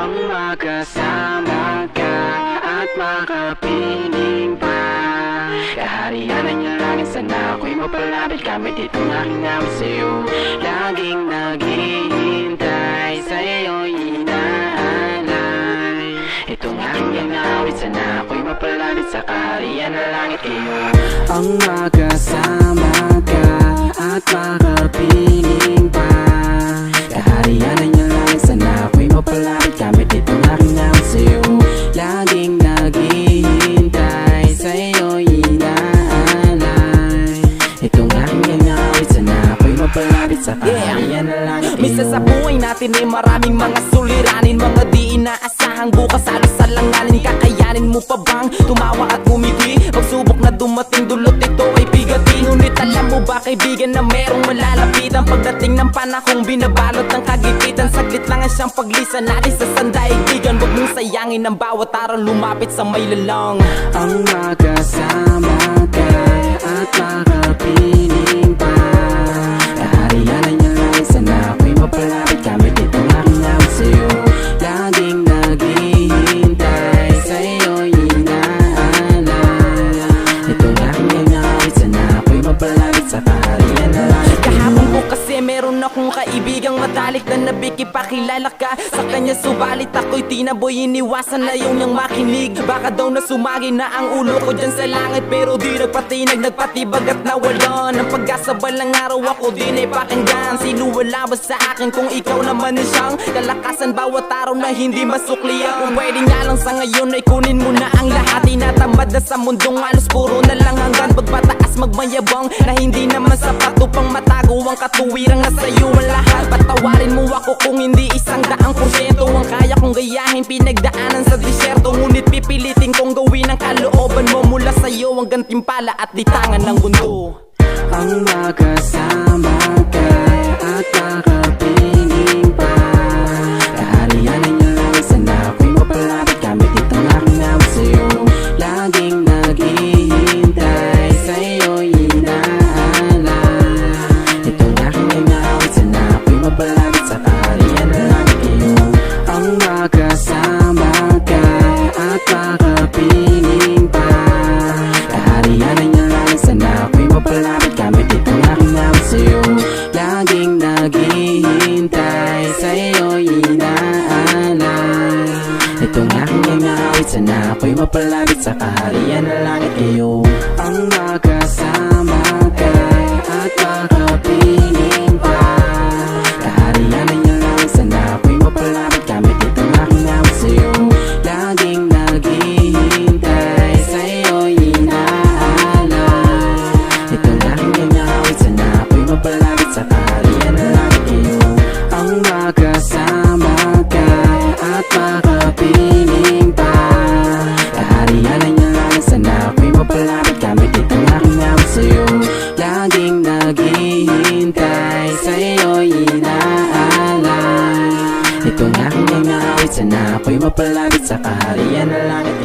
ang makasama ka at makapiling pa. Kaharian ng iyong langit, sana ako'y mapalapit. Kamit itong aking awit sa'yo, laging naghihintay, sa'yo'y inaalay. Itong aking awit, sana ako'y mapalapit sa kaharian ng langit iyo. Ang makasama ka at makapiling pa. Kaharian ng iyong langit, sana ako'y mapalapit. Kamit itong aking awit sa'yo, laging naghihintay, sa'yo'y inaalay. Itong aking awit, sana ako'y mapalapit sa kaharian ng langit iyo. Minsan sa buhay natin ay maraming mga suliranin, mga di inaasahang bukas halos alanganin. Kakayanin mo pa bang tumawa at ngumiti? Pagsubok na dumating dulot ito ay bigatin. Ngunit alam mo ba kaibigan na merong malalapitan? Pagdating ng panahong binabalot ng kagipitan, saglit lang ang siyang paglisan natin sa sandaigdigan. Huwag mong sayangin ang bawat araw, lumapit sa may lalang. Ang makasama ka at makapiling pa. Kaharian ng iyong langit, sana ako'y mapalapit. Kamit itong aking awit sa'yo, laging naghihintay, sa'yo'y inaalay. Itong aking awit, sana ako'y mapalapit sa kaharian ng langit iyo. Kahapon ko kasi meron akong kaibigang matalik na nabikipakilala ka sa kanya, subalit ako'y tinaboy, iniwasan na yung niyang makinig. Baka daw na sumagi na ang ulo ko dyan sa langit, pero di nagpatinag, nagpatibag at nawalan ng pag-asa. Balang araw ako din ay pakinggan. Sino wala ba sa akin kung ikaw naman ay siyang kalakasan bawat araw na hindi masuklian? Kung pwede nga lang sa ngayon ay kunin mo na ang lahat. Tinatamad na sa mundong halos puro na lang hanggan. Pagpataas magmayabang na hindi naman sapat upang matago ang katuwirang nasa iyo ang lahat. Patawarin mo ako kung hindi 100% ang kaya kong gayahin, pinagdaanan sa disyerto. Ngunit pipilitin kong gawin ang kalooban mo, mula sa iyo ang gantimpala at litangan ng mundo. Ang makasama ka at makapiling pa. Kaharian ng iyong langit, sana ako'y mapalapit. Kamit itong aking awit sa'yo, laging naghihintay, sa'yo'y inaalay. Itong aking awit, sana ako'y mapalapit sa kaharian ng langit iyo. Ang makasama ka at makapiling pa. Kaharian ng iyong langit, sana ako'y mapalapit. Kamit itong aking awit sa'yo, laging naghihintay, sa'yo'y inaalay. Itong aking awit, sana ako'y mapalapit sa kaharian ng langit iyo. Ang makasama ka at makapiling pa. Kaharian ng iyong langit, sana ako'y mapalapit. Kamit itong aking awit sa'yo, laging naghihintay, sa'yo'y inaalay. Itong aking awit, sana ako'y mapalapit sa kaharian ng langit iyo. Ang makasama ka at makapiling pa. Kaharian ng iyong langit, sana ako'y mapalapit. Kamit itong aking awit sa'yo, laging naghihintay, sa'yo'y inaalay. Itong aking awit, sana ako'y mapalapit sa kaharian ng langit